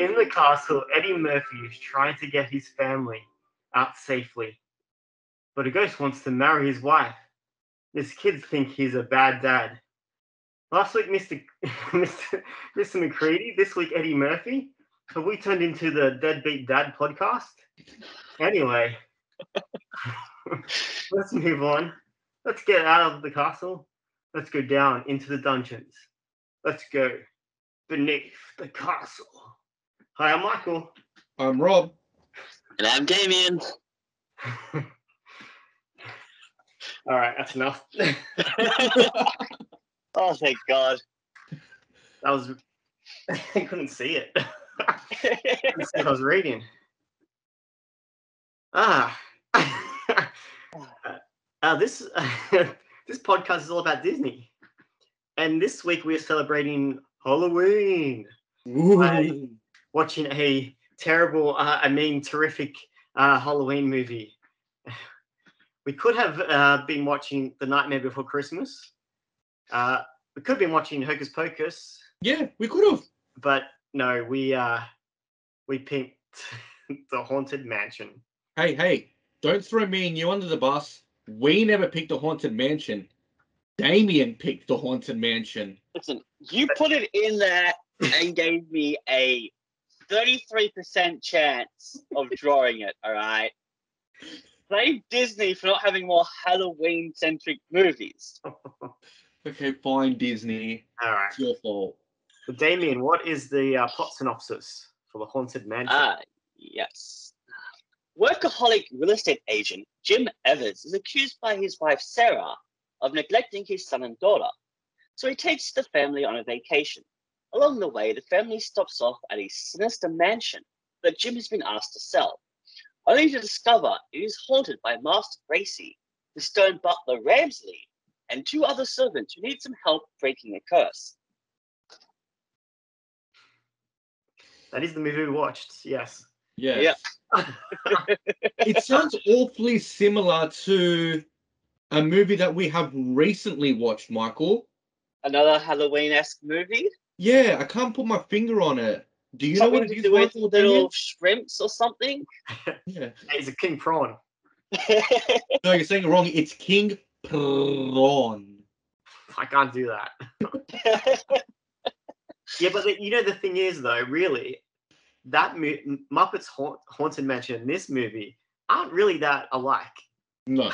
In the castle, Eddie Murphy is trying to get his family out safely, but a ghost wants to marry his wife. His kids think he's a bad dad. Last week, Mr. McCready. This week, Eddie Murphy. Have we turned into the Deadbeat Dad podcast? Anyway, let's move on. Let's get out of the castle. Let's go down into the dungeons. Let's go beneath the castle. Hi, I'm Michael. I'm Rob. And I'm Damien. All right, that's enough. Oh, thank God. That was... I couldn't see it. I couldn't see what I was reading. This podcast is all about Disney. And this week we're celebrating Halloween. By watching a terrible, terrific Halloween movie. We could have been watching The Nightmare Before Christmas. We could have been watching Hocus Pocus. Yeah, we could have. But no, we picked The Haunted Mansion. Hey, don't throw me and you under the bus. We never picked The Haunted Mansion. Damien picked The Haunted Mansion. Listen, you put it in there and gave me a 33% chance of drawing it, all right? Blame Disney for not having more Halloween-centric movies. Okay, fine, Disney. All right. It's your fault. So Damien, what is the plot synopsis for The Haunted Mansion? Yes. Workaholic real estate agent Jim Evers is accused by his wife Sara of neglecting his son and daughter. So he takes the family on a vacation. Along the way, the family stops off at a sinister mansion that Jim has been asked to sell, only to discover it is haunted by Master Gracey, the stone butler Ramsley, and two other servants who need some help breaking a curse. That is the movie we watched, yes. Yeah. It sounds awfully similar to a movie that we have recently watched, Michael. Another Halloween-esque movie? Yeah, I can't put my finger on it. Do you know what it is, Michael? Little shrimps or something? Yeah. It's a king prawn. No, you're saying it wrong. It's King Prawn. I can't do that. Yeah, but the thing is, though, really, that Muppets Haunted Mansion and this movie aren't really that alike. No.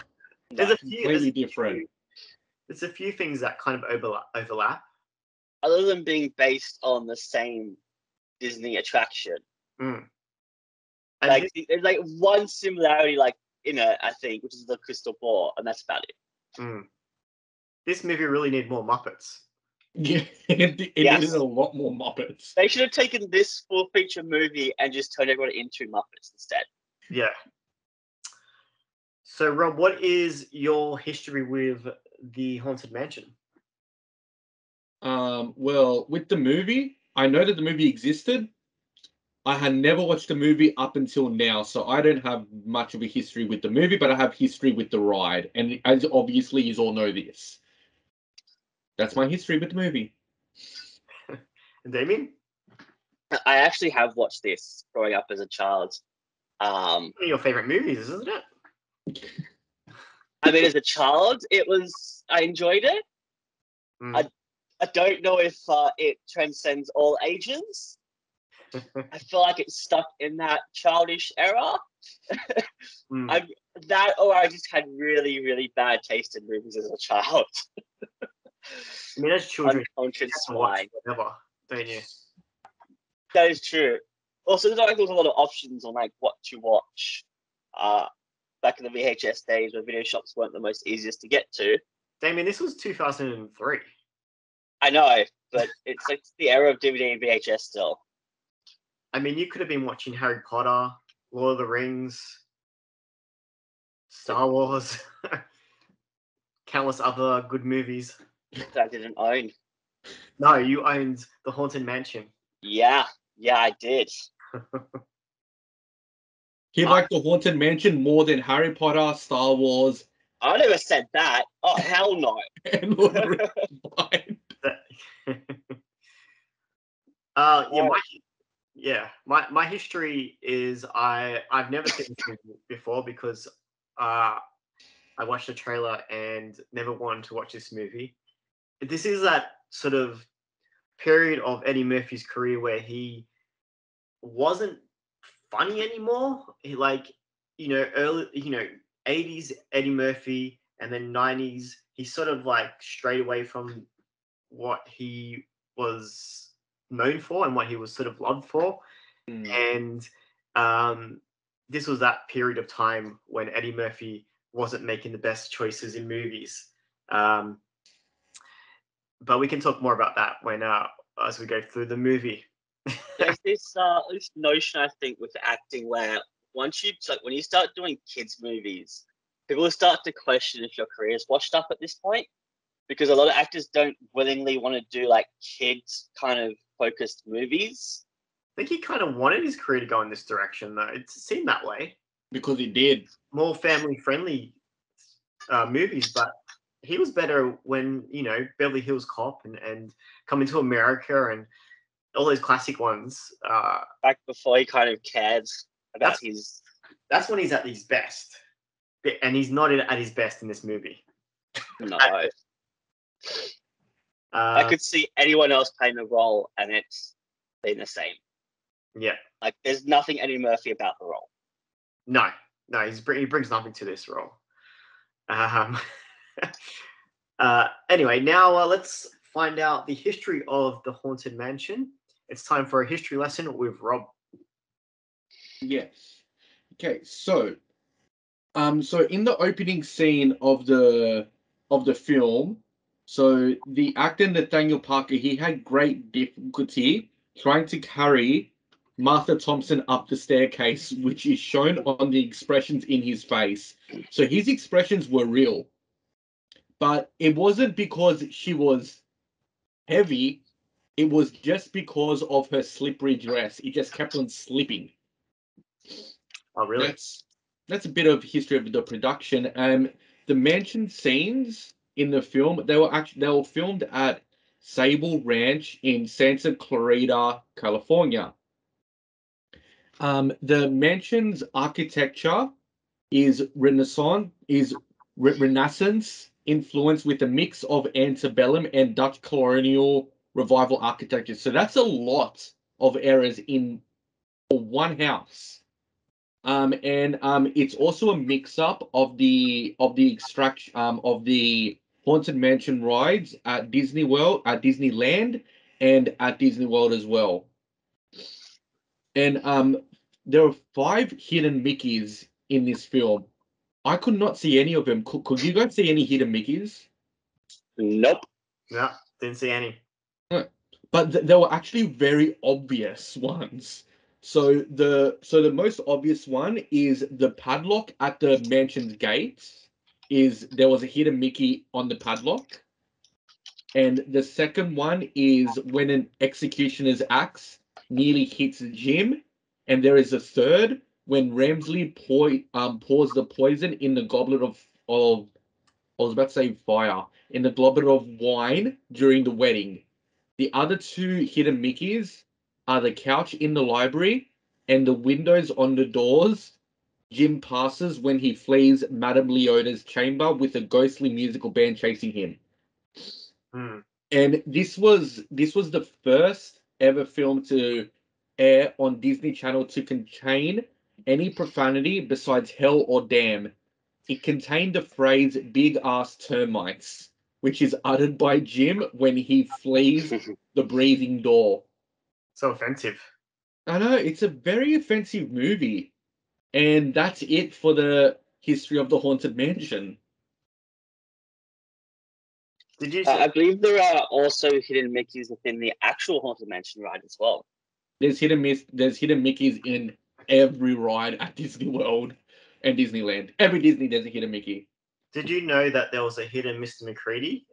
There's a few completely different. There's a few things that kind of overlap. Other than being based on the same Disney attraction. Mm. Like there's like one similarity, like in it, I think, which is the crystal ball, and that's about it. Mm. This movie really needed more Muppets. Yeah, it needed a lot more Muppets. They should have taken this full feature movie and just turned everyone into Muppets instead. Yeah. So, Rob, what is your history with the Haunted Mansion? Well, with the movie, I know that the movie existed. I had never watched the movie up until now, so I don't have much of a history with the movie, but I have history with the ride. And as obviously you all know this. That's my history with the movie. And Damien? I actually have watched this growing up as a child. One of your favorite movies, isn't it? I mean, as a child, I enjoyed it. Mm. I don't know if it transcends all ages. I feel like it's stuck in that childish era. I just had really, really bad taste in movies as a child. I mean, as children, unconscious swine, whatever, don't you? That is true. Also, there's a lot of options on like what to watch. Back in the VHS days, where video shops weren't the most easiest to get to. Damien, this was 2003. I know, but it's like the era of DVD and VHS still. I mean, you could have been watching Harry Potter, Lord of the Rings, Star Wars, countless other good movies. That I didn't own. No, you owned The Haunted Mansion. Yeah, I did. He liked The Haunted Mansion more than Harry Potter, Star Wars. I never said that. Oh, hell no. And Lord of the Rings. Yeah, Yeah, my history is I've never seen this movie before because I watched the trailer and never wanted to watch this movie. This is that sort of period of Eddie Murphy's career where he wasn't funny anymore. He early 80s Eddie Murphy and then 90s he sort of like strayed away from what he was known for and what he was sort of loved for. And this was that period of time when Eddie Murphy wasn't making the best choices in movies. But we can talk more about that when as we go through the movie. There's this notion, I think, with acting where when you start doing kids movies, people start to question if your career is washed up at this point, because a lot of actors don't willingly want to do like kids kind of focused movies. I think he kind of wanted his career to go in this direction, though. It seemed that way. Because he did. More family-friendly movies, but he was better when, Beverly Hills Cop and Coming to America and all those classic ones. Back before he kind of cared about his... That's when he's at his best. And he's not at his best in this movie. No. I could see anyone else playing the role and it's been the same. Yeah. Like, there's nothing Eddie Murphy about the role. No, he brings nothing to this role. Anyway, now let's find out the history of the Haunted Mansion. It's time for a history lesson with Rob. Yes. Okay, so in the opening scene of the film, so the actor Nathaniel Parker, he had great difficulty trying to carry Martha Thompson up the staircase, which is shown on the expressions in his face. So his expressions were real, but it wasn't because she was heavy. It was just because of her slippery dress. It just kept on slipping. Oh, really? That's a bit of history of the production. The mansion scenes in the film, they were filmed at Sable Ranch in Santa Clarita, California. The mansion's architecture is Renaissance influence with a mix of antebellum and Dutch colonial revival architecture. So that's a lot of errors in one house. It's also a mix-up of the extraction of the Haunted Mansion rides at Disney World, at Disneyland, and at Disney World as well. And there are 5 hidden Mickeys in this film. I could not see any of them. Could you guys see any hidden Mickeys? Nope. No, didn't see any. But there were actually very obvious ones. So the most obvious one is the padlock at the mansion's gates. There was a hidden Mickey on the padlock. And the second one is when an executioner's axe nearly hits Jim. And there is a third when Ramsley pours the poison in the goblet of I was about to say fire, in the goblet of wine during the wedding. The other 2 hidden Mickeys are the couch in the library and the windows on the doors Jim passes when he flees Madame Leota's chamber with a ghostly musical band chasing him. And this was the first ever film to air on Disney Channel to contain any profanity besides hell or damn. It contained the phrase big ass termites, which is uttered by Jim when he flees the breathing door. So offensive. I know, it's a very offensive movie. And that's it for the history of the Haunted Mansion. Did you say... I believe there are also hidden Mickeys within the actual Haunted Mansion ride as well. There's hidden Mickeys in every ride at Disney World and Disneyland. Every Disney there's a hidden Mickey. Did you know that there was a hidden Mr. McCready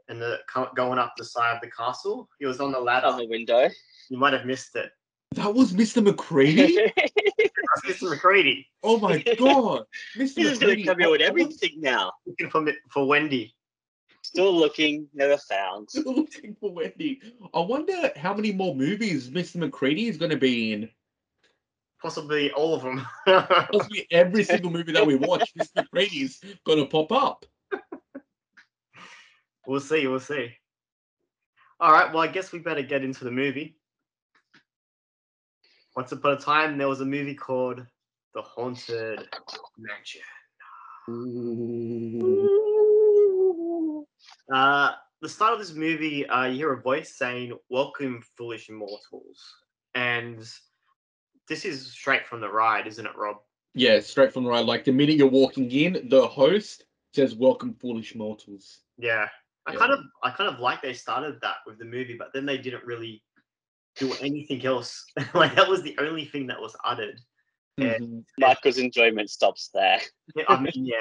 going up the side of the castle? He was on the ladder. On the window. You might have missed it. That was Mr. McCready? That's Mr. McCready. Oh my god. Mr. He's going to come here with everything now. Looking for Wendy. Still looking, never found. Still looking for Wendy. I wonder how many more movies Mr. McCready is going to be in. possibly all of them. Possibly every single movie that we watch, Mr. Grady's gonna pop up. We'll see. We'll see. All right. Well, I guess we better get into the movie. Once upon a time, there was a movie called The Haunted Mansion. The start of this movie, you hear a voice saying, "Welcome, foolish mortals," and this is straight from the ride, isn't it, Rob? Yeah, straight from the ride. Like the minute you're walking in, the host says, "Welcome, foolish mortals." Yeah. I kind of like they started that with the movie, but then they didn't really do anything else. Like that was the only thing that was uttered. And Michael's enjoyment stops there. I mean,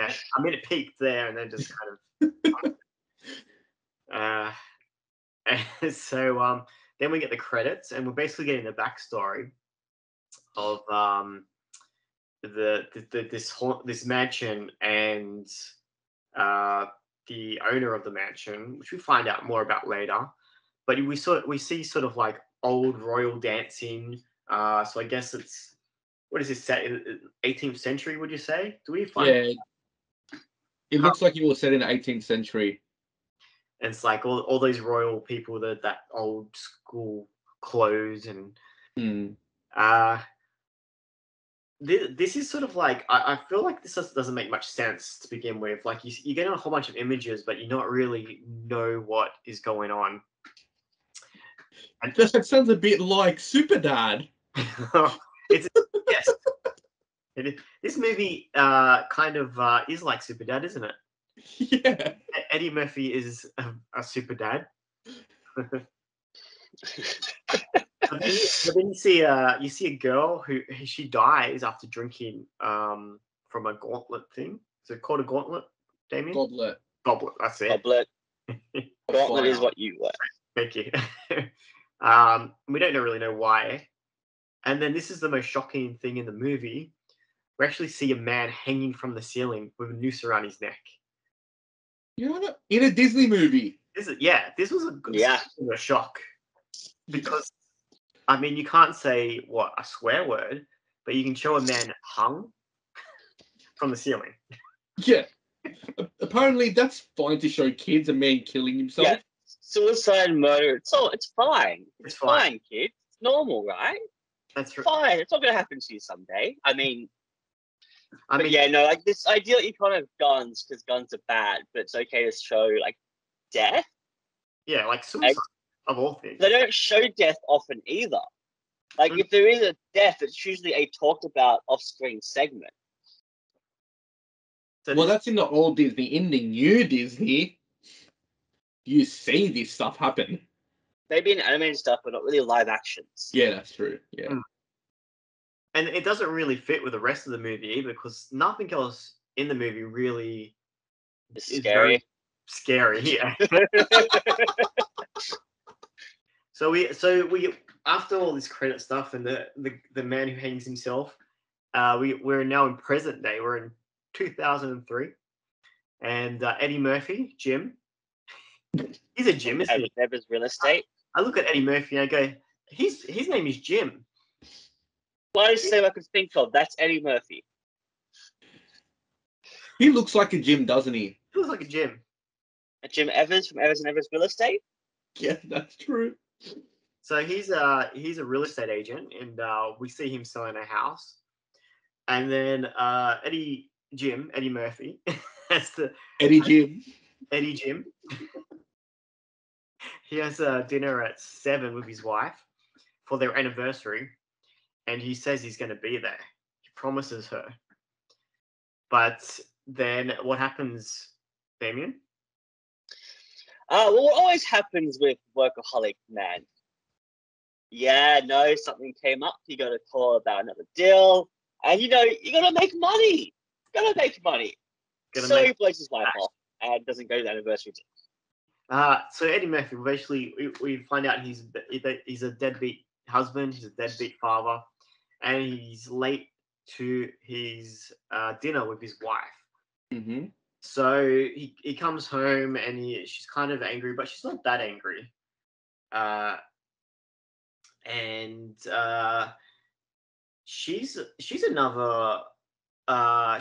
it peaked there, and then just kind of. And so then we get the credits, and we're basically getting the backstory of this mansion and the owner of the mansion, which we find out more about later. But we see sort of like old royal dancing. So I guess it's, what is this set in 18th century? Would you say? Do we find? Yeah, it looks like it was set in the 18th century. And it's like all those royal people, that old school clothes, and this is sort of like, I feel like this doesn't make much sense to begin with. Like you get a whole bunch of images, but you not really know what is going on. And that sounds a bit like Superdad. Yes. This movie kind of is like Superdad, isn't it? Yeah. Eddie Murphy is a Superdad. But then you see a girl who she dies after drinking from a gauntlet thing. Is it called a gauntlet, Damien? Goblet. That's it. Goblet. Gauntlet is what you were. Thank you. We don't really know why. And then this is the most shocking thing in the movie. We actually see a man hanging from the ceiling with a noose around his neck. You know what? In a Disney movie. This was a shock. Because, I mean, you can't say, a swear word, but you can show a man hung from the ceiling. Yeah. Apparently, that's fine to show kids a man killing himself. Yeah. Suicide, murder, it's fine. It's fine, kid. It's normal, right? That's right. Fine. It's not going to happen to you someday. I mean, yeah, no, like this idea that you can't have guns because guns are bad, but it's okay to show like death. Yeah, like suicide of all things. They don't show death often either. Like if there is a death, it's usually a talked about off-screen segment. So that's in the old Disney. In the new Disney, you see this stuff happen. Maybe in animated stuff, but not really live actions. Yeah, that's true. Yeah. And it doesn't really fit with the rest of the movie either, because nothing else in the movie really is scary. Scary, yeah. So we after all this credit stuff and the man who hangs himself, we're now in present day. We're in 2003, and Eddie Murphy, Jim. He's a Jim, isn't he? Never's real estate. I look at Eddie Murphy and I go, his name is Jim. Last name I could think of, that's Eddie Murphy. He looks like a Jim, doesn't he? He looks like a Jim. A Jim Evans from Evans and Evans Real Estate? Yeah, that's true. So he's a real estate agent, and we see him selling a house. And then Eddie Murphy. That's the Eddie Jim. He has a dinner at 7 with his wife for their anniversary, and he says he's going to be there. He promises her. But then what happens, Damien? Well, what always happens with Workaholic, man? Yeah, no, something came up. You got a call about another deal, and you got to make money. So he blows his wife off and doesn't go to the anniversary dinner. So Eddie Murphy, we find out he's a deadbeat husband, he's a deadbeat father, and he's late to his dinner with his wife. Mm-hmm. So he comes home and she's kind of angry, but she's not that angry. she's another.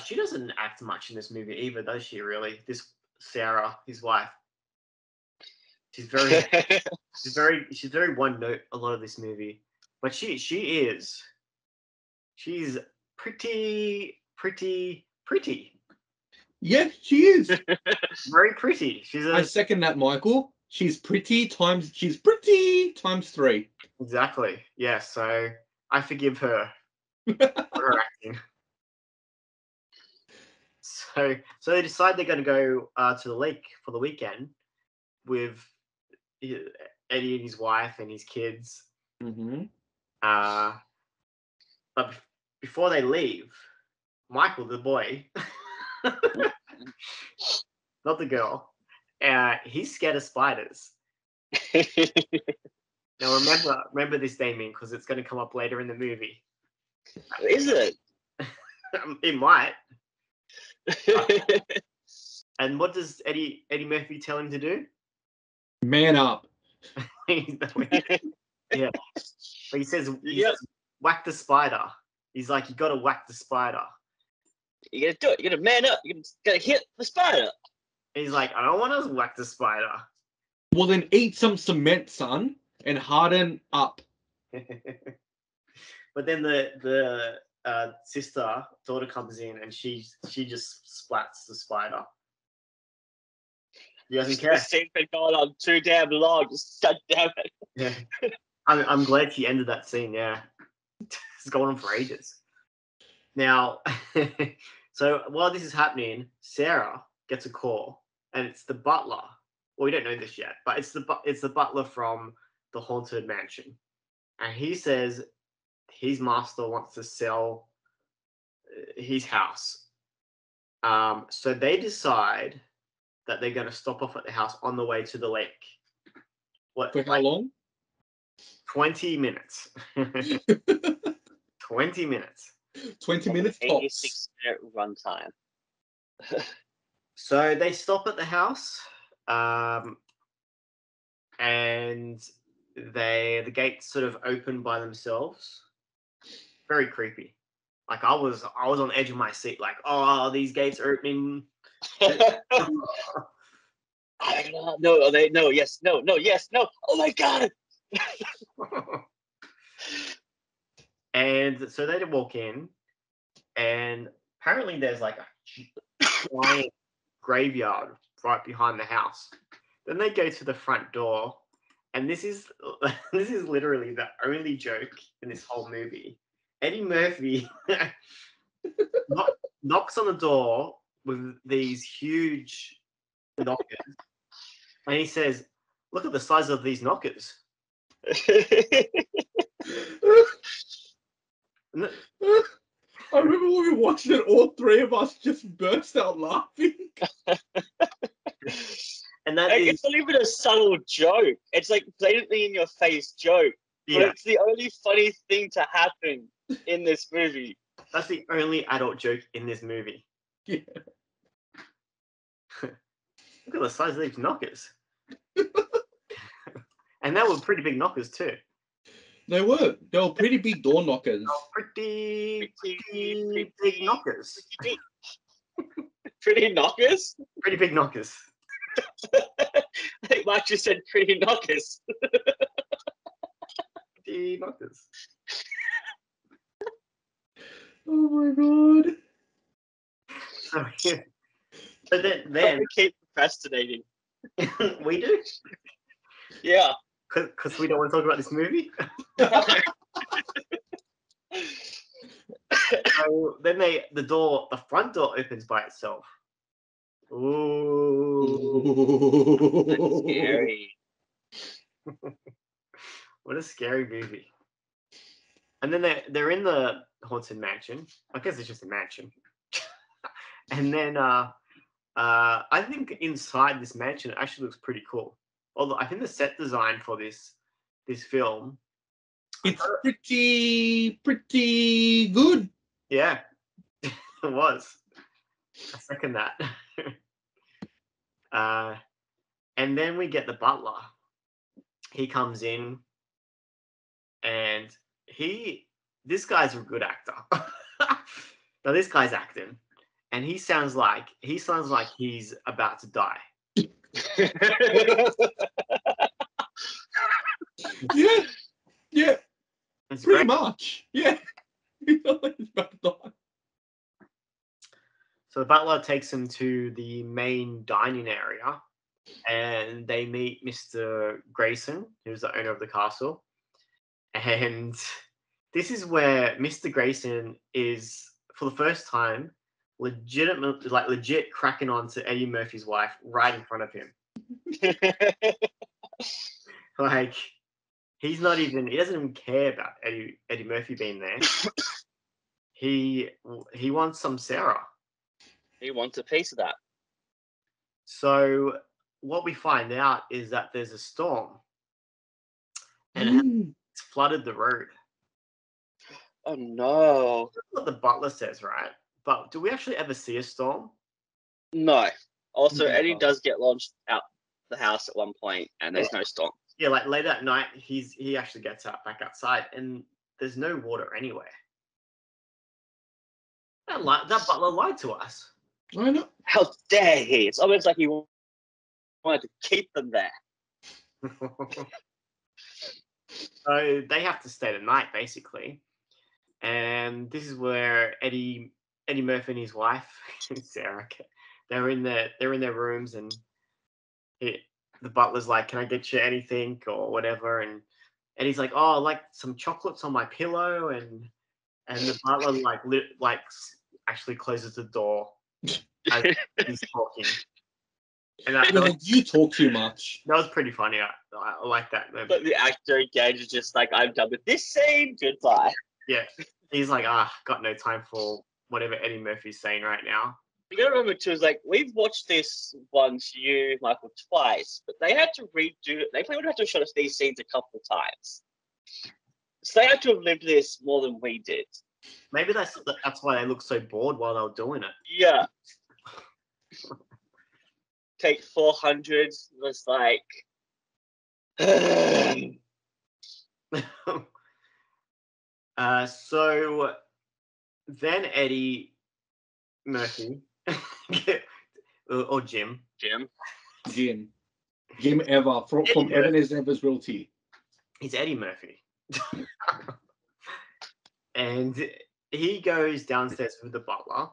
She doesn't act much in this movie either, does she? Really, this Sara, his wife. She's very one note a lot of this movie, but she's pretty. Yes, she is. Very pretty. I second that, Michael. She's pretty times 3. Exactly. Yeah, so I forgive her for her acting. So they decide they're going to go to the lake for the weekend with Eddie and his wife and his kids. Mm-hmm. But before they leave, Michael, the boy, not the girl, he's scared of spiders. Now remember this, Damien, because it's going to come up later in the movie. Is it? It might. And what does Eddie Murphy tell him to do? Man up. Yeah. But he says, whack the spider. He's like, you got to whack the spider. You got to do it. You got to man up. You got to hit the spider. And he's like, I don't want to whack the spider. Well, then eat some cement, son, and harden up. But then the daughter comes in and she just splats the spider. He doesn't care. This scene's been going on too damn long. Just God damn it. Yeah. I'm glad she ended that scene. Yeah. It's going on for ages. Now, so while this is happening, Sara gets a call, and it's the butler. Well, we don't know this yet, but it's the butler from the haunted mansion, and he says his master wants to sell his house. So they decide that they're going to stop off at the house on the way to the lake. For how long? 20 minutes. 20 minutes. 20 minutes tops. 86-minute runtime. So they stop at the house, and the gates sort of open by themselves. Very creepy. Like I was on the edge of my seat, like, oh, these gates are opening. No, yes, no. Oh my God. And so they walk in, and apparently there's like a giant graveyard right behind the house. Then they go to the front door, and this is literally the only joke in this whole movie. Eddie Murphy knocks on the door with these huge knockers, and he says, "Look at the size of these knockers." I remember when we watched it, all three of us just burst out laughing. And it's not even a subtle joke. It's like blatantly in your face joke. Yeah. But it's the only funny thing to happen in this movie. That's the only adult joke in this movie. Yeah. Look at the size of these knockers. And they were pretty big knockers too. They were pretty big door knockers. Pretty big knockers. Pretty knockers? Pretty big knockers. I think Mark just said pretty knockers. Pretty knockers. Oh my God. So, yeah. So then we keep procrastinating. We do? Yeah. Because we don't want to talk about this movie? So then the front door opens by itself. Ooh. That's scary. What a scary movie. And then they're in the haunted mansion. I guess it's just a mansion. And then I think inside this mansion it actually looks pretty cool. Although I think the set design for this film, it's pretty good. Yeah, it was. I second that. And then we get the butler. He comes in, and he this guy's a good actor. Now this guy's acting, and he sounds like he's about to die. Yeah, It's pretty great. much. Yeah, he's about to die. So the butler takes him to the main dining area, and they meet Mr. Grayson, who's the owner of the castle. And this is where Mr. Grayson is, for the first time, legit cracking on to Eddie Murphy's wife right in front of him. Like, he doesn't even care about Eddie Murphy being there. He wants some Sara. He wants a piece of that. So what we find out is that there's a storm, and it's flooded the road. Oh no! That's what the butler says, right? But do we actually ever see a storm? No. Also, Never. Eddie does get launched out the house at one point, and there's no storm. Yeah, like late at night, he actually gets back outside, and there's no water anywhere. That butler lied to us. I know. How dare he? It's almost like he wanted to keep them there. So they have to stay the night, basically. And this is where Eddie Murphy and his wife, Sara, they're in their rooms, and the butler's like, "Can I get you anything or whatever?" And Eddie's like, "Oh, I like some chocolates on my pillow," and the butler actually closes the door as he's talking. And you talk too much. That was pretty funny. I like that moment. But the actor engaged is just like, I'm done with this scene. Goodbye. Yeah, he's like, got no time for whatever Eddie Murphy's saying right now. You gotta remember too, is like, we've watched this once, you, Michael, twice, but they had to redo it. They probably would have to show us these scenes a couple of times. So they had to have lived this more than we did. Maybe that's why they look so bored while they were doing it. Yeah. Take 400 was like. So then Eddie Murphy or Jim Ever from Ebenezer Ever's Realty. He's Eddie Murphy. And he goes downstairs with the butler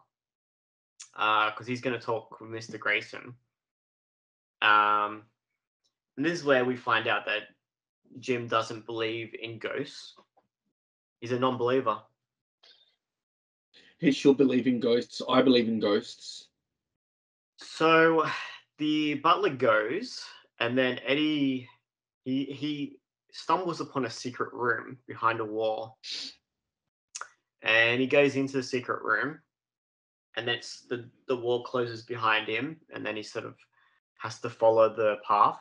because he's going to talk with Mr. Grayson. And this is where we find out that Jim doesn't believe in ghosts. He's a non-believer. He should believe in ghosts. I believe in ghosts. So the butler goes, and then Eddie, he stumbles upon a secret room behind a wall. And he goes into the secret room, and that's the wall closes behind him, and then he sort of has to follow the path.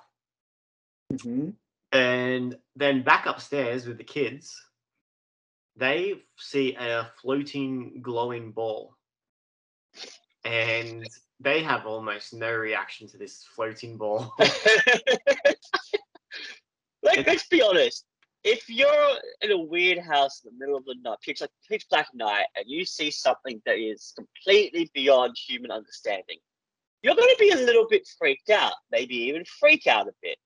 Mm-hmm. And then back upstairs with the kids, they see a floating, glowing ball. And they have almost no reaction to this floating ball. Let's be honest. If you're in a weird house in the middle of the night, pitch black night, and you see something that is completely beyond human understanding, you're going to be a little bit freaked out, maybe even freak out a bit.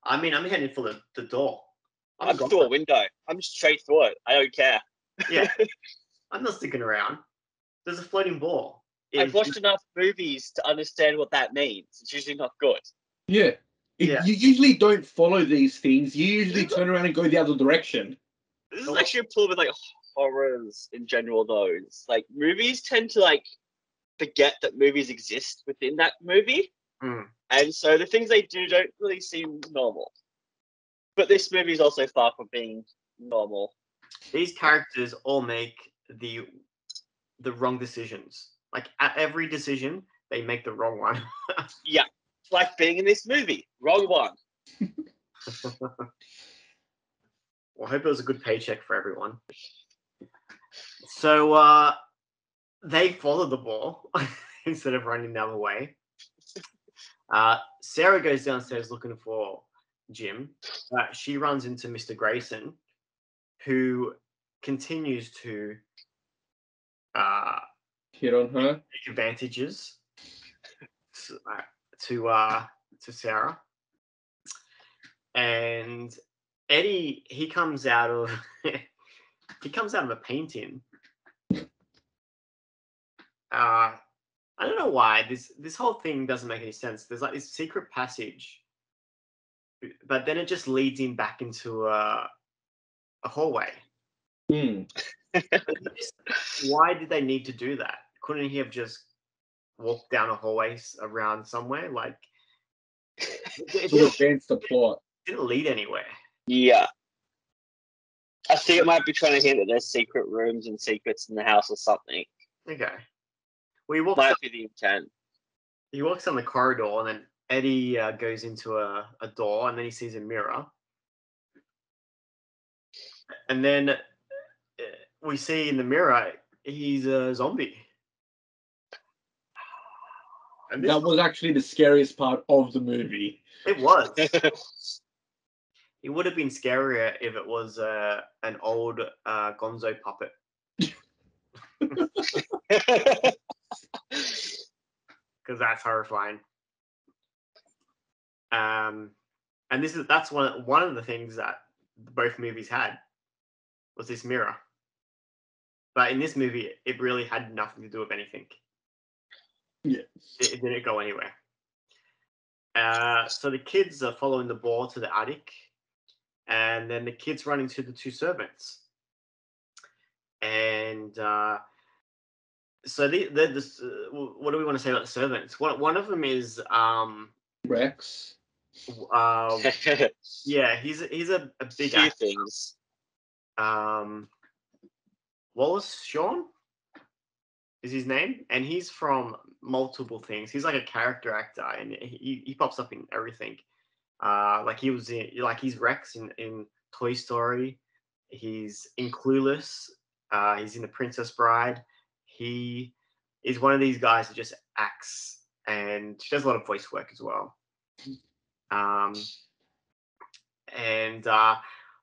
I mean, I'm heading for the door. I'm through a window. I'm straight through it. I don't care. Yeah. I'm not sticking around. There's a floating ball. I've watched enough movies to understand what that means. It's usually not good. Yeah. You usually don't follow these things. You usually turn around and go the other direction. This is actually a problem with like horrors in general, though. It's like movies tend to like forget that movies exist within that movie. And so the things they do don't really seem normal. But this movie is also far from being normal. These characters all make the wrong decisions. Like at every decision, they make the wrong one. Yeah, it's like being in this movie. Wrong one. Well, I hope it was a good paycheck for everyone. So they follow the ball instead of running the other way. Sara goes downstairs looking for Jim. She runs into Mr. Grayson, who continues to hit on her. take advantages to Sara. And Eddie, he comes out of a painting. I don't know why this whole thing doesn't make any sense. There's like this secret passage, but then it just leads him back into a hallway. Why did they need to do that? Couldn't he have just walked down a hallway around somewhere? Like, to advance the plot. Didn't lead anywhere. Yeah. I think it might be trying to hint that there's secret rooms and secrets in the house or something. Okay. Well, Might be the intent. He walks down the corridor, and then Eddie goes into a door, and then he sees a mirror. And then we see in the mirror, he's a zombie. And that was actually the scariest part of the movie. It was. It would have been scarier if it was an old Gonzo puppet. Because that's horrifying. And that's one of the things that both movies had was this mirror. But in this movie, it really had nothing to do with anything. Yeah. It didn't go anywhere. So the kids are following the ball to the attic, and then the kids run into the two servants. And so what do we want to say about the servants? One of them is Rex. Yeah, he's a big few actor. things. Wallace Shawn is his name, and he's from multiple things. He's like a character actor, and he pops up in everything. Like he's Rex in Toy Story. He's in Clueless. He's in The Princess Bride. He is one of these guys that just acts, and she does a lot of voice work as well.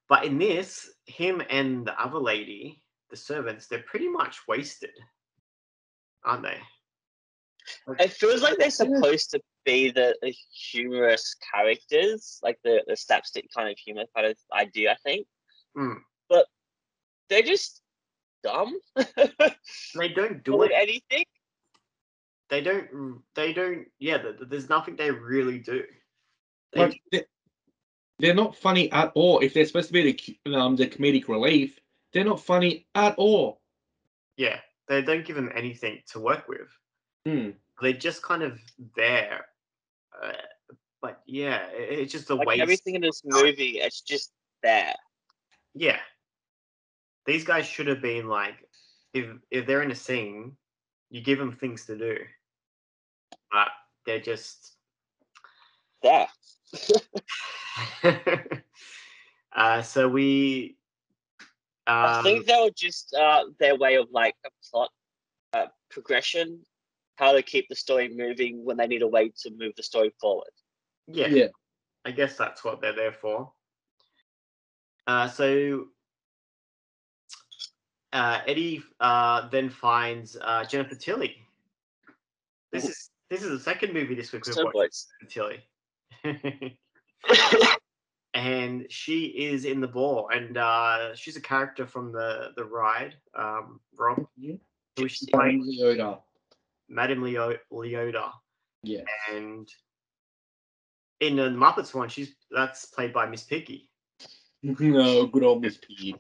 But in this, him and the other lady, the servants, they're pretty much wasted, aren't they? It feels like they're supposed to be the humorous characters, like the slapstick kind of humor kind of idea, I think. But they're just dumb. They don't do anything. They don't. Yeah, there's nothing they really do. They're not funny at all. If they're supposed to be the comedic relief, they're not funny at all. Yeah, they don't give them anything to work with. They're just kind of there. But yeah, it's just a waste. Everything in this movie, it's just there. Yeah. These guys should have been like, if they're in a scene, you give them things to do. But they're just there. So we. I think they were just their way of like a plot progression, how to keep the story moving when they need a way to move the story forward. Yeah. I guess that's what they're there for. So Eddie then finds Jennifer Tilly. This is the second movie this week we've watched. Jennifer Tilly. And she is in the ball, and she's a character from the ride. Rob, who is she playing? Leota. Madame Leota. Yeah. And in the Muppets one, that's played by Miss Piggy. No, good old Miss Piggy.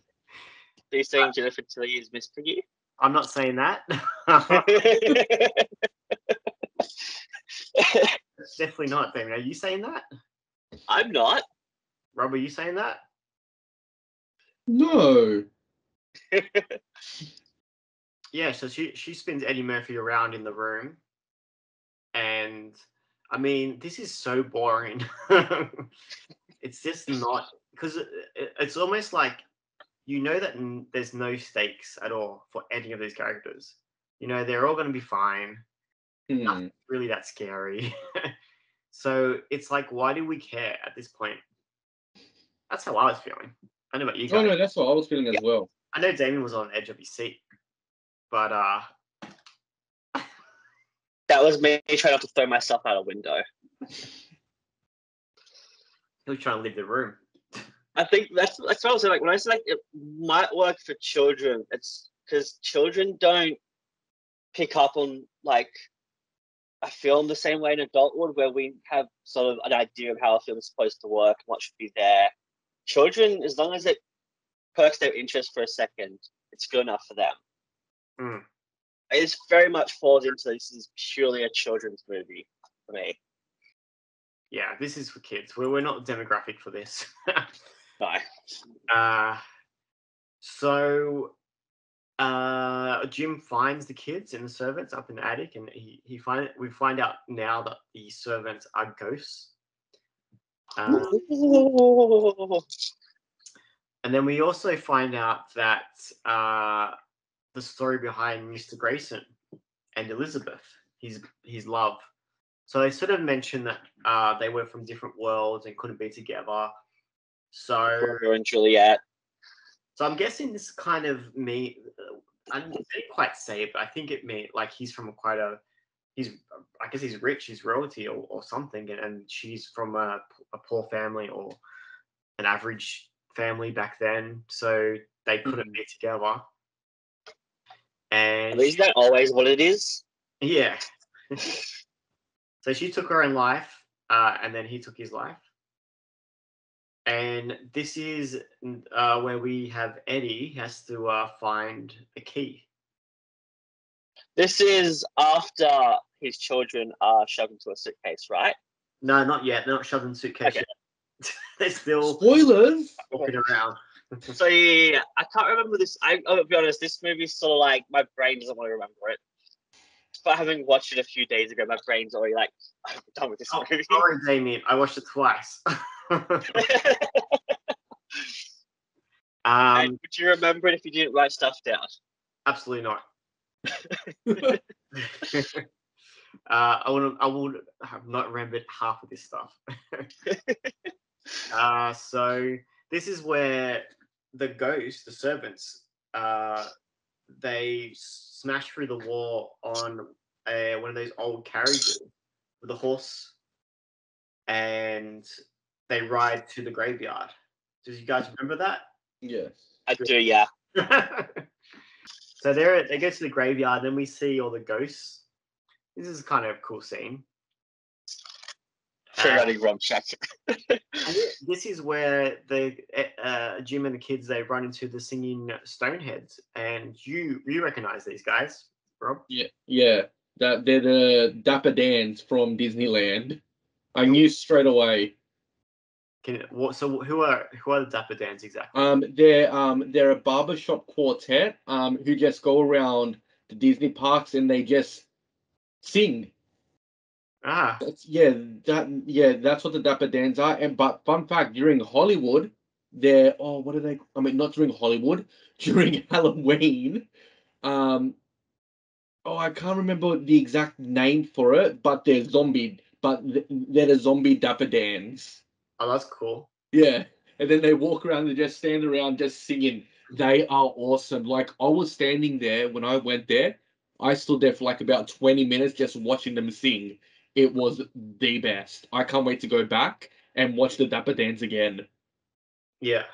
Are you saying Jennifer Tilly is Miss Piggy? I'm not saying that. Definitely not, Damien. Are you saying that? I'm not. Rob, are you saying that? No. Yeah, so she spins Eddie Murphy around in the room. And, I mean, this is so boring. It's just not... Because it's almost like, you know that there's no stakes at all for any of these characters. You know, they're all going to be fine. Nothing's really that scary. So it's like, why do we care at this point? That's how I was feeling. I know about you guys. Oh, no, that's what I was feeling as well. I know Damien was on the edge of his seat, but That was me trying not to throw myself out a window. he was trying to leave the room. I think that's what I was saying. Like, when I say like it might work for children, it's because children don't pick up on like a film the same way an adult would, where we have sort of an idea of how a film is supposed to work and what should be there. Children, as long as it perks their interest for a second, it's good enough for them. Mm. It very much falls into this is purely a children's movie for me. Yeah, this is for kids. We're not demographic for this. No. So Jim finds the kids and the servants up in the attic, and we find out now that the servants are ghosts. And then we also find out that the story behind Mr. Grayson and Elizabeth, his love. So they sort of mentioned that they were from different worlds and couldn't be together. So Romeo and Juliet. So I'm guessing this kind of I didn't quite say it, but I think it meant like he's from I guess he's rich, he's royalty or something, and she's from a poor family or an average family back then, so they couldn't be together. And Isn't that always what it is? Yeah. So she took her own life, and then he took his life. And this is where we have Eddie has to find a key. This is after his children are shoved into a suitcase, right? No, not yet. They're not shoved in suitcase yet. They're still spoilers walking around. So yeah, I can't remember this. I'll be honest, this movie's sort of like my brain doesn't want to remember it. But having watched it a few days ago, my brain's already like, I'm done with this movie. Sorry, Damien. I watched it twice. And would you remember it if you didn't write stuff down? Absolutely not. I would have not remembered half of this stuff. So this is where the ghosts, the servants, they smash through the wall on one of those old carriages with a horse, and they ride to the graveyard. Do you guys remember that? Yes. I do, yeah. So they go to the graveyard, then we see all the ghosts. This is kind of a cool scene. This is where the Jim and the kids, they run into the singing Stoneheads, and you recognize these guys, Rob? Yeah. They're the Dapper Dans from Disneyland. I knew straight away. So who are the Dapper Dans exactly? They're a barbershop quartet who just go around the Disney parks and they just sing. That's what the Dapper Dans are. But fun fact, during Hollywood, not during Hollywood, during Halloween, I can't remember the exact name for it, but they're the zombie Dapper Dans. Oh, that's cool. Yeah, and then they walk around and just stand around just singing. They are awesome. Like, I was standing there when I went there. I stood there for like about 20 minutes just watching them sing. It was the best. I can't wait to go back and watch the Dapper Dans again. Yeah.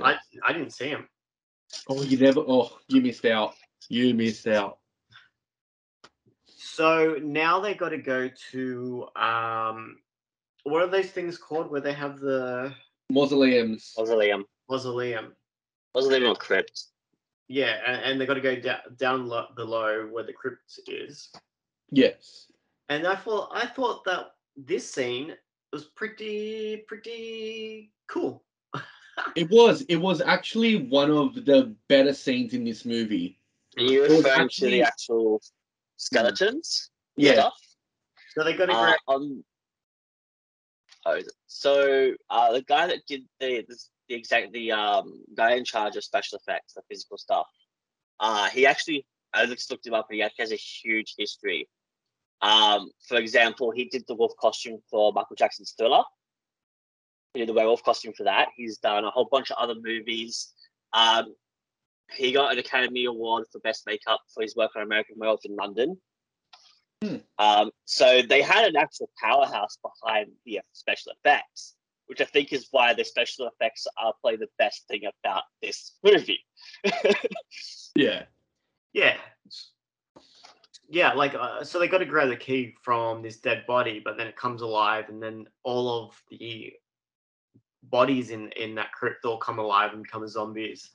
I didn't see him. Oh, you missed out. You missed out. So now they got to go to what are those things called where they have the mausoleums? Mausoleum or crypt. Yeah, and they got to go down below where the crypt is. Yes. And I thought that this scene was pretty cool. It was actually one of the better scenes in this movie. Are you referring to the actual skeletons? Yeah. Stuff? So they got to go. The guy that did the guy in charge of special effects, the physical stuff, he actually, I just looked him up, and he actually has a huge history. For example, he did the wolf costume for Michael Jackson's Thriller. He did the werewolf costume for that. He's done a whole bunch of other movies. He got an Academy Award for Best Makeup for his work on American Werewolf in London. So they had an actual powerhouse behind the special effects, which I think is why the special effects are probably the best thing about this movie. Yeah. Like so they got to grab the key from this dead body, but then it comes alive, and then all of the bodies in that crypt all come alive and become zombies.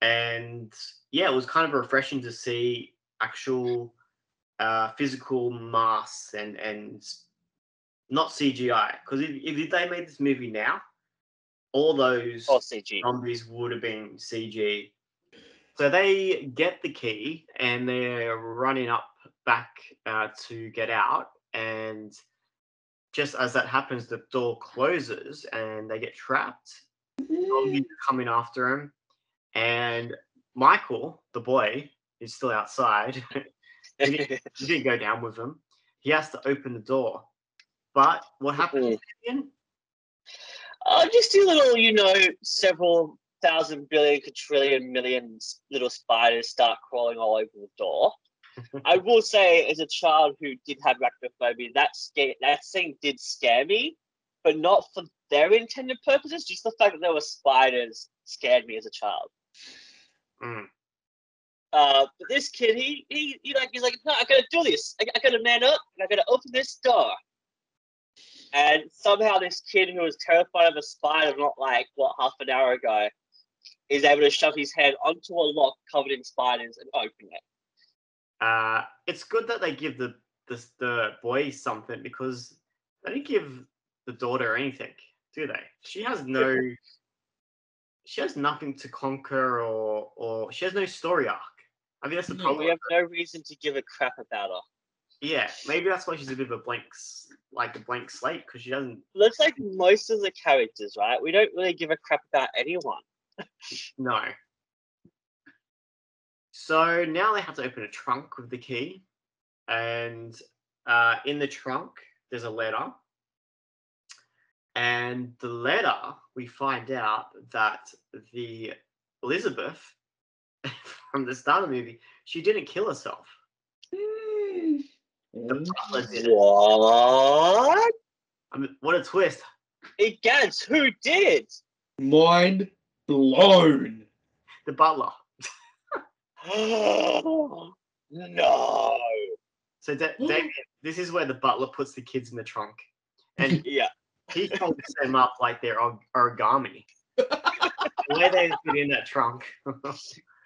And yeah, it was kind of refreshing to see actual physical masks and not CGI. Because if they made this movie now, all those zombies would have been CG. So they get the key and they're running up back to get out. And just as that happens, the door closes and they get trapped. Zombies are coming after him. And Michael, the boy, is still outside. he didn't go down with him. He has to open the door. But what happens, Damien? Just a little, several thousand billion, quadrillion, millions little spiders start crawling all over the door. I will say, as a child who did have arachnophobia, that scene did scare me, but not for their intended purposes. Just the fact that there were spiders scared me as a child. But this kid, he's like, no, I gotta do this. I gotta man up, and I gotta open this door. And somehow this kid who was terrified of a spider not half an hour ago is able to shove his head onto a lock covered in spiders and open it. It's good that they give the boy something, because they didn't give the daughter anything, do they? She has nothing to conquer, or she has no story arc. I mean, that's the problem. We have no reason to give a crap about her. Yeah, maybe that's why she's a bit of a blank slate, because she doesn't. Looks like most of the characters, right? We don't really give a crap about anyone. No. So now they have to open a trunk with the key, and in the trunk there's a letter, and the letter, we find out that the Elizabeth from the start of the movie, she didn't kill herself. The butler did it. What? I mean, what a twist! Against who did? Mind blown. The butler. No. So Damien, this is where the butler puts the kids in the trunk, and Yeah. he folds them up like they're origami. The way they fit in that trunk.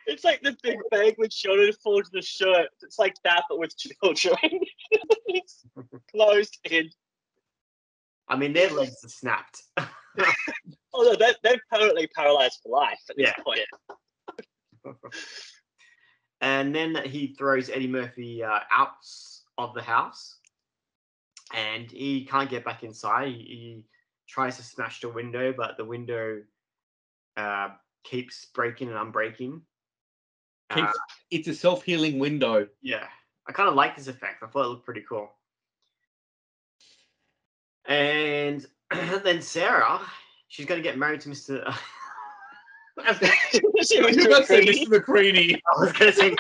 It's like the big bag with children folds the shirt. It's like that, but with children. It's closed in. I mean, their legs are snapped. Oh no, they're permanently paralyzed for life at this point. Yeah. And then he throws Eddie Murphy out of the house, and he can't get back inside. He tries to smash the window, but the window keeps breaking and unbreaking. It's a self-healing window. Yeah, I kind of like this effect. I thought it looked pretty cool. And then Sara, she's going to get married to Mr. You're about to say Mr. McCready. I was going to say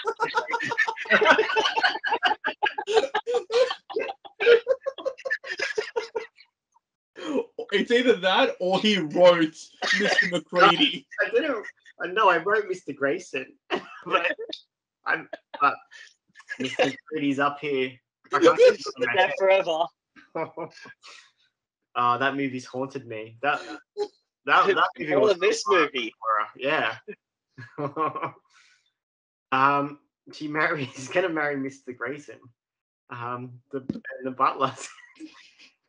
It's either that or he wrote Mr. McCready. I wrote Mr. Grayson. but Mr. McCready's up here. That forever. That movie's haunted me. That movie was this movie. Horror. Yeah. He's gonna marry Mr. Grayson, the butler,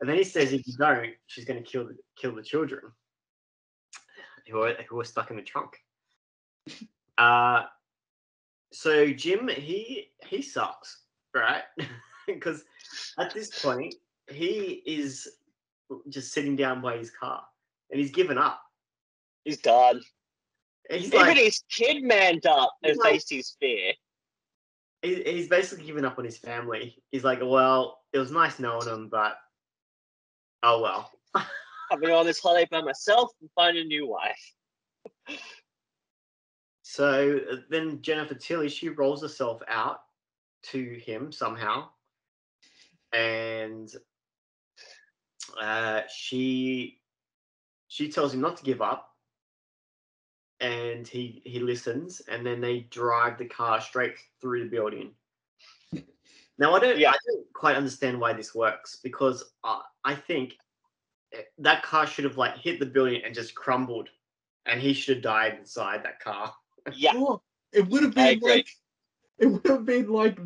and then he says if you don't, she's gonna kill the children who are stuck in the trunk. So Jim, he sucks, right? Because at this point he is just sitting down by his car and he's given up. He's done. Even his kid manned up and faced his fear. He's basically given up on his family. He's like, well, it was nice knowing him, but oh well. I've been on this holiday by myself and find a new wife. So then Jennifer Tilly, she rolls herself out to him somehow, and she tells him not to give up, and he listens, and then they drive the car straight through the building. Now I don't quite understand why this works, because I think that car should have like hit the building and just crumbled, and he should have died inside that car. Yeah, Oh, it would have been like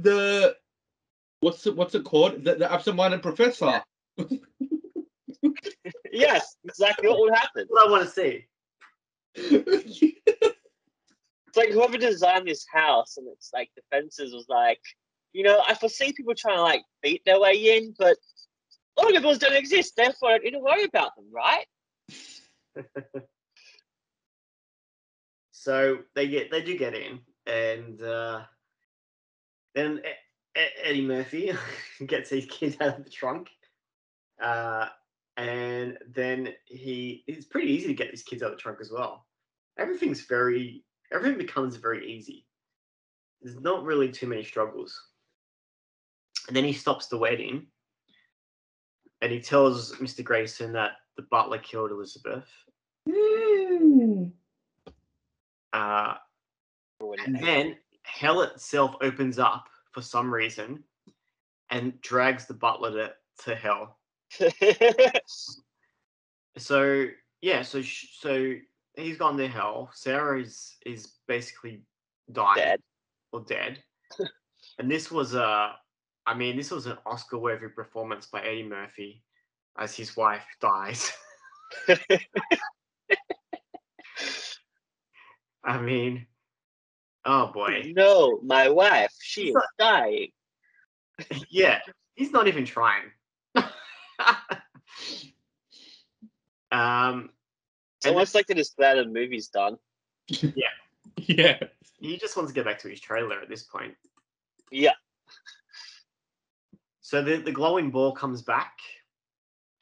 the what's it called? The absent-minded professor. Yes, exactly what would happen. That's what I want to see. It's like whoever designed this house, and it's like the fences was like, I foresee people trying to like beat their way in, but automobiles don't exist, therefore I don't need to worry about them, right? So they do get in, and then Eddie Murphy gets his kids out of the trunk, and then it's pretty easy to get these kids out of the trunk as well. Everything becomes very easy. There's not really too many struggles. And then he stops the wedding, and he tells Mr. Grayson that the butler killed Elizabeth. And then hell itself opens up for some reason and drags the butler to hell. So he's gone to hell. Sara is basically dead. And this was an Oscar-worthy performance by Eddie Murphy as his wife dies. I mean, oh boy. No, my wife, she is dying. Yeah, he's not even trying. It's almost like they're just glad the movie's done. Yeah. Yeah. He just wants to get back to his trailer at this point. Yeah. So the glowing ball comes back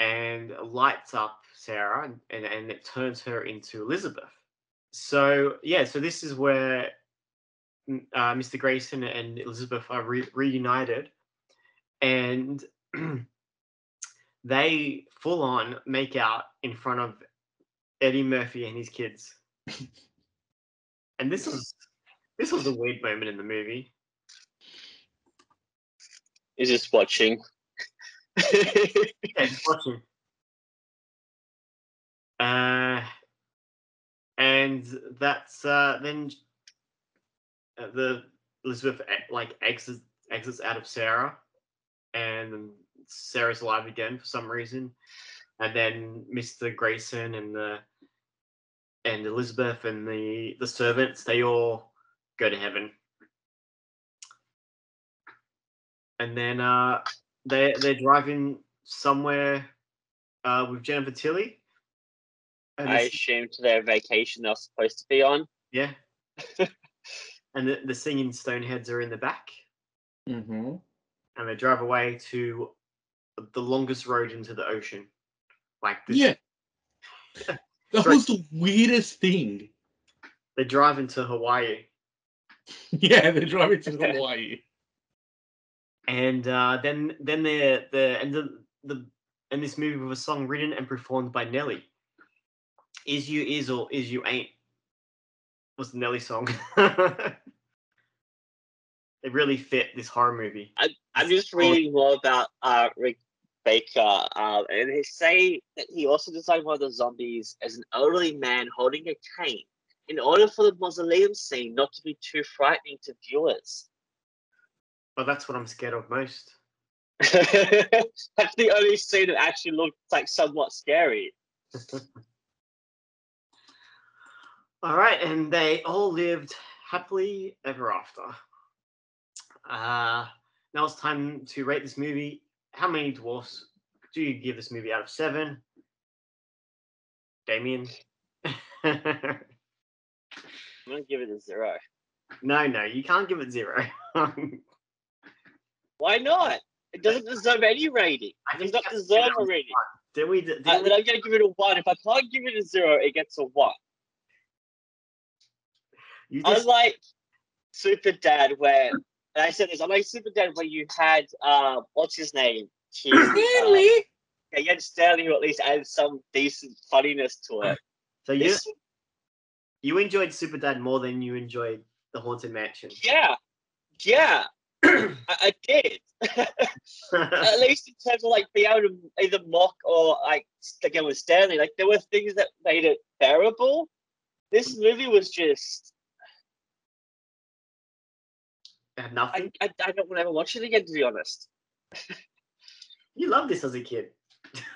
and lights up Sara, and it turns her into Elizabeth. So this is where Mr. Grayson and Elizabeth are reunited, and they full on make out in front of Eddie Murphy and his kids. And this was a weird moment in the movie. He's just watching. Yeah, just watching. And that's then the Elizabeth exits out of Sara, and Sarah's alive again for some reason. And then Mr. Grayson and Elizabeth and the servants, they all go to heaven. And then they're driving somewhere with Jennifer Tilly. I assumed their vacation they're supposed to be on. Yeah. And the singing Stoneheads are in the back. Mm-hmm. And they drive away to the longest road into the ocean. Like this. Yeah. That was the weirdest thing. They drive into Hawaii. Yeah, they're driving to Hawaii. And then and this movie was a song written and performed by Nelly. Is You Is or Is You Ain't was the Nelly song. It really fit this horror movie. I'm just reading more about Rick Baker, and they say that he also designed one of the zombies as an elderly man holding a cane in order for the mausoleum scene not to be too frightening to viewers. But that's what I'm scared of most. That's the only scene that actually looked like somewhat scary. All right, and they all lived happily ever after. Now it's time to rate this movie. How many dwarfs do you give this movie out of 7? Damien? I'm going to give it a 0. No, you can't give it 0. Why not? It doesn't deserve any rating. It does not deserve a rating. Then I'm going to give it a 1. If I can't give it a 0, it gets a 1. You just Unlike Super Dad, where and I said this, unlike Super Dad, where you had what's his name? Stanley. Yeah, you had Stanley, who at least added some decent funniness to it. so This, you enjoyed Super Dad more than you enjoyed the Haunted Mansion. yeah, I did. At least in terms of like being able to either mock or like again with Stanley, like there were things that made it bearable. This movie was just Had nothing. I don't want to ever watch it again, to be honest. You loved this as a kid.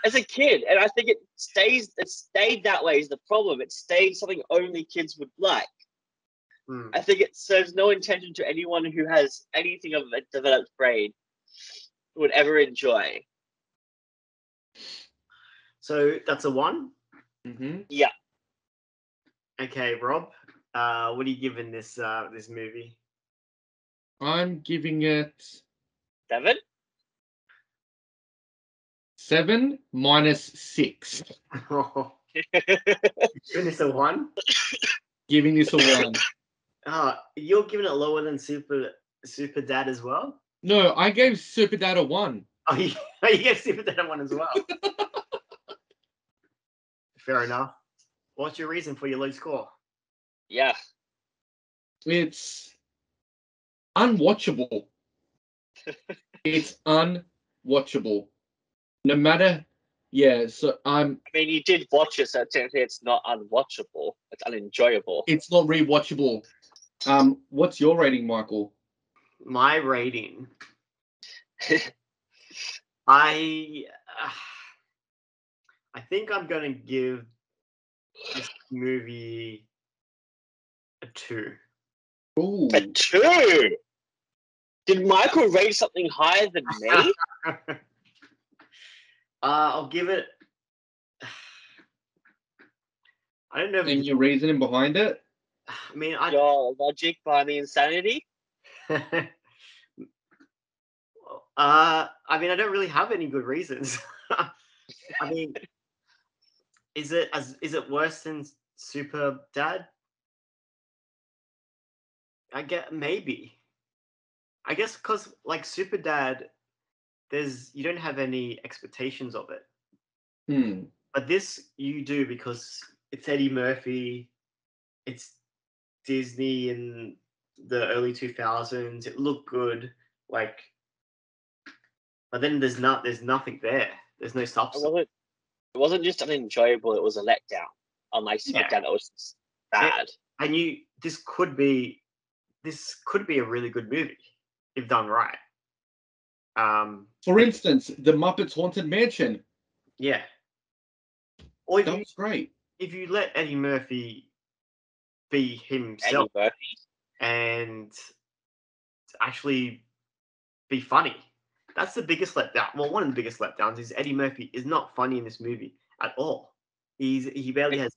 As a kid, and I think it stayed that way is the problem. It stayed something only kids would like. I think it serves no intention to anyone who has anything of a developed brain would ever enjoy. So that's a 1. Mm-hmm. Yeah. Okay, Rob. What are you giving this this movie? I'm giving it 7? 7 minus 6. Giving this a 1? Giving this a 1. You're giving it lower than Super Dad as well? No, I gave Super Dad a 1. Oh, you gave Super Dad a 1 as well. Fair enough. What's your reason for your low score? Yeah. It's unwatchable. It's unwatchable. No matter, yeah. So I mean, you did watch it, so technically it's not unwatchable. It's unenjoyable. it's not rewatchable. What's your rating, Michael? My rating. I think I'm gonna give this movie a 2. Ooh. A 2? Did Michael rate something higher than me? I'll give it. I don't know. And your reasoning behind it? I mean, Your logic behind the insanity? I mean, I don't really have any good reasons. I mean, is it worse than Super Dad? I get maybe. I guess because like Super Dad, you don't have any expectations of it. But this you do because it's Eddie Murphy, it's Disney in the early 2000s. It looked good, like, but then there's nothing there. There's no substance. It wasn't just unenjoyable, it was a letdown. Unlike Super Dad, that was bad. I knew this could be a really good movie if done right. For instance, The Muppets Haunted Mansion. Yeah. Or That was great. If you let Eddie Murphy be himself and actually be funny. That's the biggest letdown. Well, one of the biggest letdowns is Eddie Murphy is not funny in this movie at all. He barely has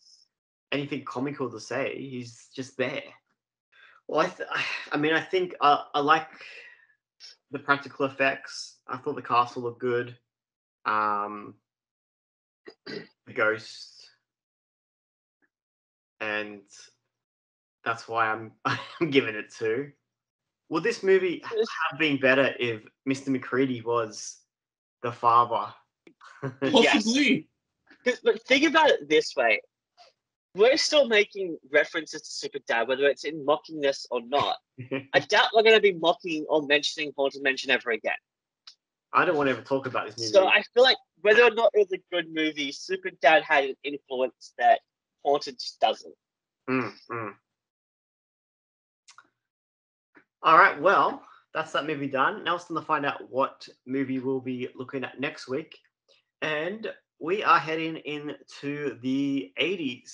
anything comical to say. He's just there. Well, I think I like the practical effects. I thought the castle looked good. The ghost, and that's why I'm giving it 2. Would this movie have been better if Mr. McCready was the father? Possibly. Yes. But think about it this way. We're still making references to Super Dad, whether it's in mocking this or not. I doubt we're going to be mocking or mentioning Haunted Mansion ever again. I don't want to ever talk about this movie. So I feel like whether or not it was a good movie, Super Dad had an influence that Haunted just doesn't. All right, well, that's that movie done. Now it's time to find out what movie we'll be looking at next week. And we are heading into the 80s.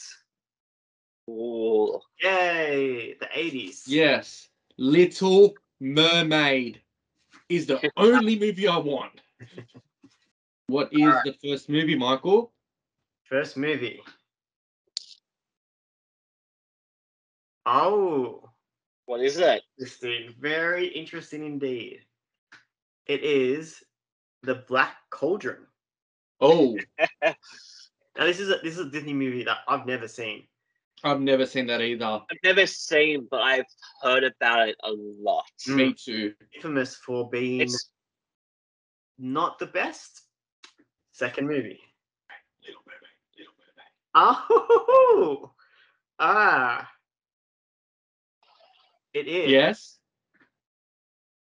Ooh. Yay, the 80s. Yes. Little Mermaid is the only movie I want. What is the first movie, Michael? First movie. Oh. What is it? Interesting. Very interesting indeed. It is the Black Cauldron. Oh. Now this is a Disney movie that I've never seen. I've never seen that either. I've never seen, but I've heard about it a lot. Me too. Infamous for being It's not the best. Second movie. Little Mermaid. Little Mermaid. Oh, it is. Yes.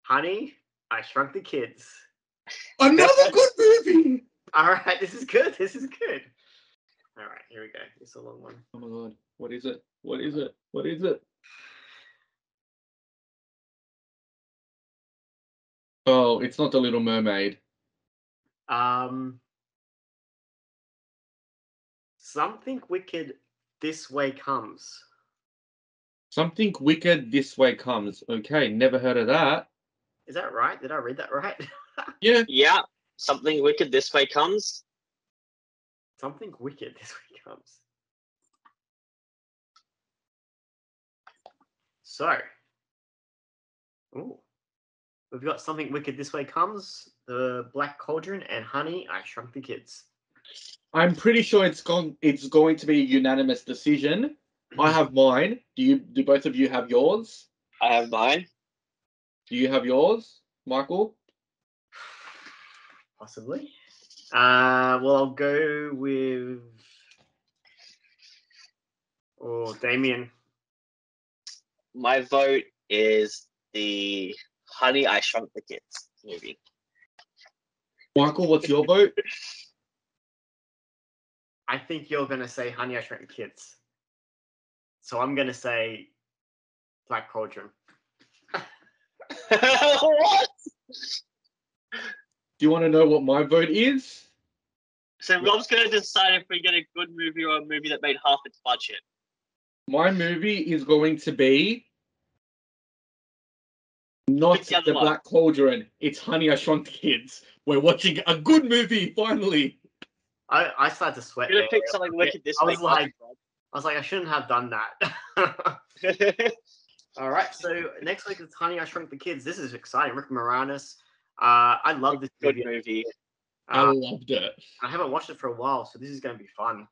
Honey, I Shrunk the Kids. Another good movie. All right, this is good. This is good. All right, here we go. It's a long one. Oh my god. What is it? What is it? What is it? Oh, it's not The Little Mermaid. Something Wicked This Way Comes. Something Wicked This Way Comes. Okay, never heard of that. Is that right? Did I read that right? Yeah. yeah, Something Wicked This Way Comes. Something Wicked This Way Comes. So, we've got Something Wicked This Way Comes, The Black Cauldron, and Honey, I Shrunk the Kids. I'm pretty sure it's going to be a unanimous decision. I have mine. Do both of you have yours? I have mine. Do you have yours, Michael? Possibly. Well, I'll go with Damien. My vote is the Honey, I Shrunk the Kids movie. Michael, what's your vote? I think you're going to say Honey, I Shrunk the Kids. So I'm going to say Black Cauldron. What? Do you want to know what my vote is? So Rob's going to decide if we get a good movie or a movie that made half its budget. My movie is going to be not Pick the other The one. Black Cauldron. It's Honey, I Shrunk the Kids. We're watching a good movie, finally. I started to sweat. You're going to there. pick something wicked this I way. was like, I shouldn't have done that. All right, so next week is Honey, I Shrunk the Kids. This is exciting. Rick Moranis. I love this Good movie. movie. I loved it. I haven't watched it for a while, so this is going to be fun.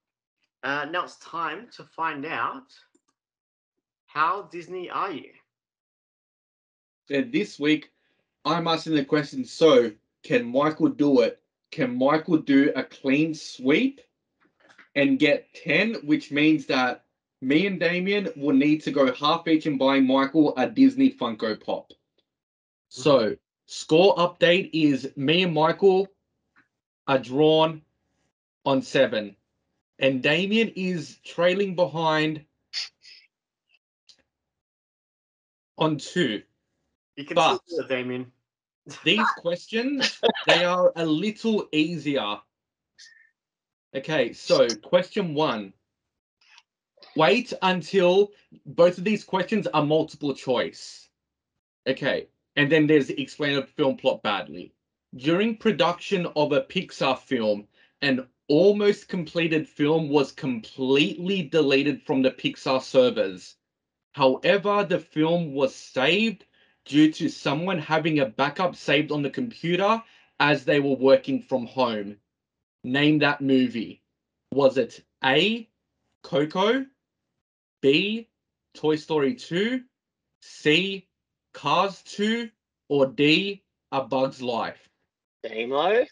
Now it's time to find out, how Disney are you? And this week, I'm asking the question, so can Michael do it? Can Michael do a clean sweep and get 10, which means that me and Damien will need to go half each in buying Michael a Disney Funko Pop. So, score update is me and Michael are drawn on 7. And Damien is trailing behind on 2. You can But- still do it, Damien. These questions, they are a little easier. Okay, so question 1. Wait until both of these questions are multiple choice. Okay, and then there's explain a film plot badly. During production of a Pixar film, an almost completed film was completely deleted from the Pixar servers. However, the film was saved due to someone having a backup saved on the computer as they were working from home. Name that movie. Was it A, Coco, B, Toy Story 2, C, Cars 2, or D, A Bug's Life? Damo?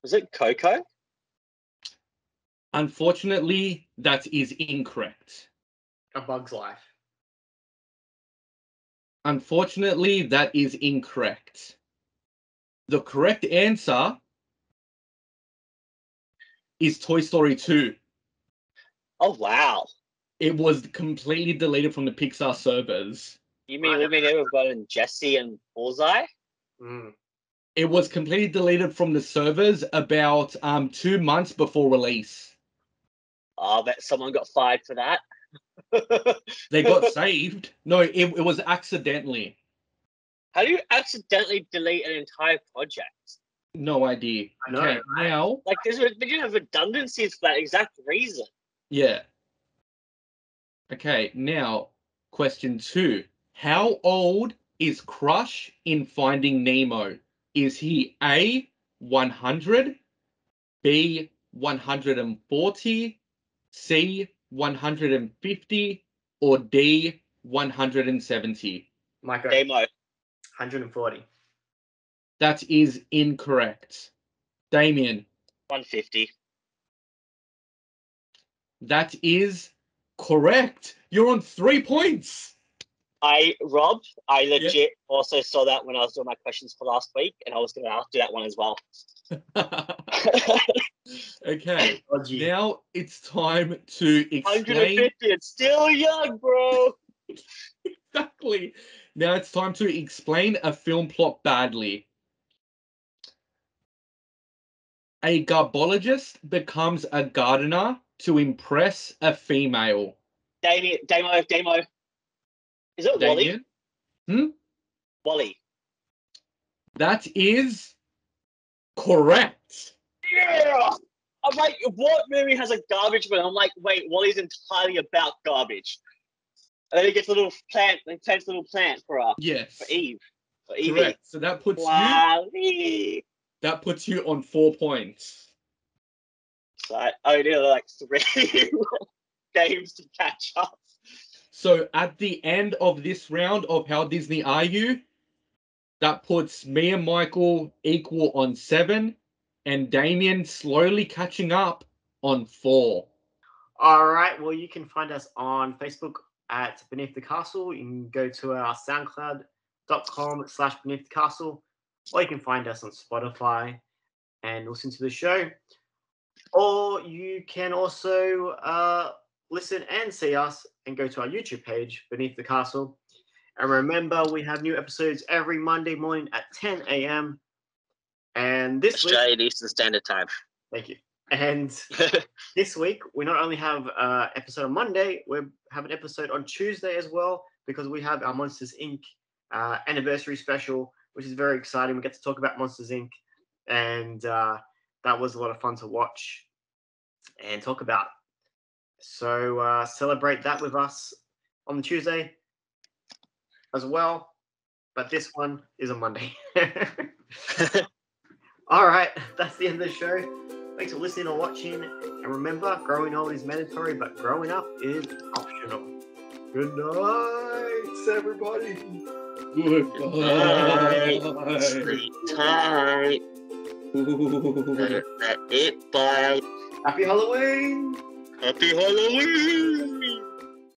Was it Coco? Unfortunately, that is incorrect. A Bug's Life. Unfortunately, that is incorrect. The correct answer is Toy Story 2. Oh, wow. It was completely deleted from the Pixar servers. You mean we've never gotten Jesse and Bullseye? Mm. It was completely deleted from the servers about 2 months before release. Oh, I bet someone got fired for that. They got saved. No, it was accidentally. How do you accidentally delete an entire project? No idea. I know, Okay, right? now, Like, they didn't have redundancies for that exact reason. yeah. Okay, now, question 2. How old is Crush in Finding Nemo? Is he A, 100, B, 140, C, 150, or D, 170? Michael, Damo. 140. That is incorrect. Damien, 150. that is correct. You're on 3 points. I legit also saw that when I was doing my questions for last week, and I was going to do that one as well. Okay, Dodgy. now it's time to explain. 150, it's still young, bro. Exactly. Now it's time to explain a film plot badly. A garbologist becomes a gardener to impress a female. Damo. Is it Wally? Damien? Wally. That is correct. Yeah! I'm like, what movie has a garbage bin? I'm like, wait, Wally's entirely about garbage. And then he gets a little plant, and plants a little plant for Yes. for Eve. For Evie. Correct. So that puts Wally. That puts you on 4 points. So I only like 3 games to catch up. So at the end of this round of How Disney Are You, that puts me and Michael equal on 7, and Damien slowly catching up on 4. All right. Well, you can find us on Facebook at Beneath the Castle. You can go to our soundcloud.com/Beneath the Castle, or you can find us on Spotify and listen to the show. Or you can also listen and see us and go to our YouTube page, Beneath the Castle. And remember, we have new episodes every Monday morning at 10 a.m. And this Australian Eastern Standard Time. Thank you. And this week, we not only have an episode on Monday, we have an episode on Tuesday as well, because we have our Monsters, Inc. Anniversary special, which is very exciting. We get to talk about Monsters, Inc. And that was a lot of fun to watch and talk about. So celebrate that with us on the Tuesday as well. But this one is on Monday. All right, that's the end of the show. Thanks for listening or watching. And remember, growing old is mandatory, but growing up is optional. Good night, everybody. Goodbye. Sleep tight. That's it. Bye. Happy Halloween. Happy Halloween.